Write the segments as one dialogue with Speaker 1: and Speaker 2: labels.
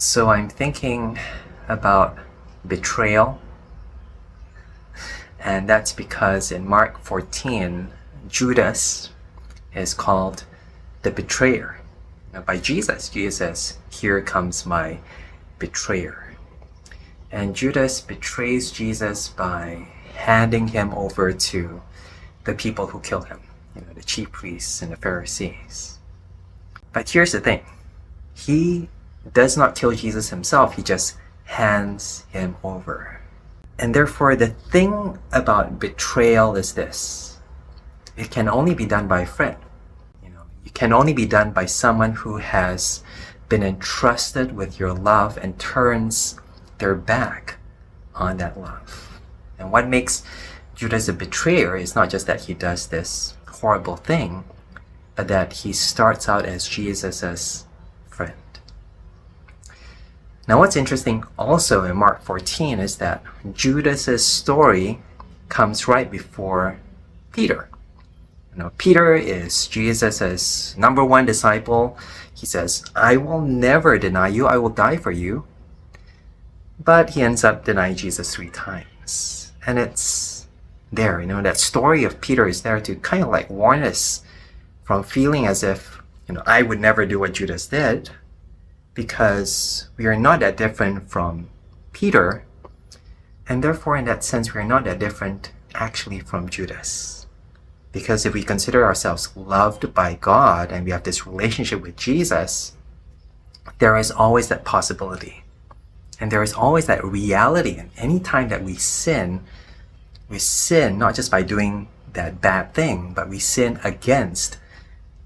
Speaker 1: So I'm thinking about betrayal, and that's because in Mark 14, Judas is called the betrayer by Jesus. Jesus says, "Here comes my betrayer." And Judas betrays Jesus by handing him over to the people who killed him, the chief priests and the Pharisees. But here's the thing. He does not kill Jesus himself. He just hands him over. And therefore, the thing about betrayal is this. It can only be done by a friend. It can only be done by someone who has been entrusted with your love and turns their back on that love. And what makes Judas a betrayer is not just that he does this horrible thing, but that he starts out as Jesus' friend. Now what's interesting also in Mark 14 is that Judas's story comes right before Peter. Peter is Jesus' number one disciple. He says, "I will never deny you. I will die for you." But he ends up denying Jesus 3 times. And it's there, that story of Peter is there to kind of like warn us from feeling as if, I would never do what Judas did, because we are not that different from Peter. And therefore, in that sense, we are not that different actually from Judas. Because if we consider ourselves loved by God and we have this relationship with Jesus, there is always that possibility. And there is always that reality. And any time that we sin not just by doing that bad thing, but we sin against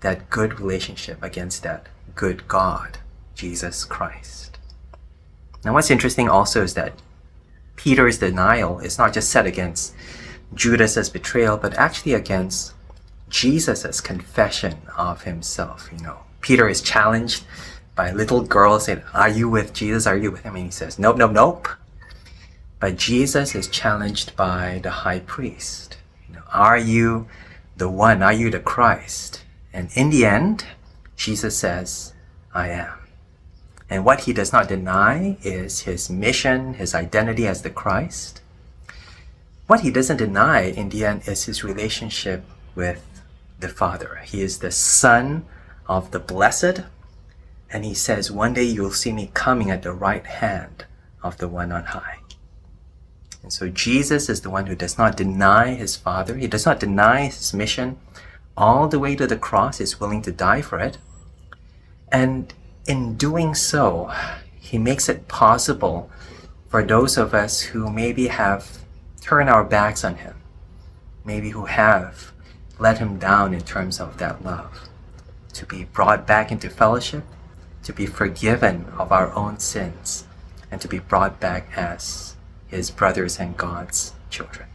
Speaker 1: that good relationship, against that good God, Jesus Christ. Now what's interesting also is that Peter's denial is not just set against Judas's betrayal, but actually against Jesus's confession of himself. Peter is challenged by little girls saying, "Are you with Jesus? Are you with him?" And he says, "Nope, nope, nope." But Jesus is challenged by the high priest. Are you the one? Are you the Christ? And in the end, Jesus says, "I am." And what he does not deny is his mission, his identity as the Christ. What he doesn't deny in the end is his relationship with the Father. He is the Son of the Blessed. And he says, "One day you will see me coming at the right hand of the One on high." And so Jesus is the one who does not deny his Father. He does not deny his mission. All the way to the cross, he's willing to die for it. And in doing so, he makes it possible for those of us who maybe have turned our backs on him, maybe who have let him down in terms of that love, to be brought back into fellowship, to be forgiven of our own sins, and to be brought back as his brothers and God's children.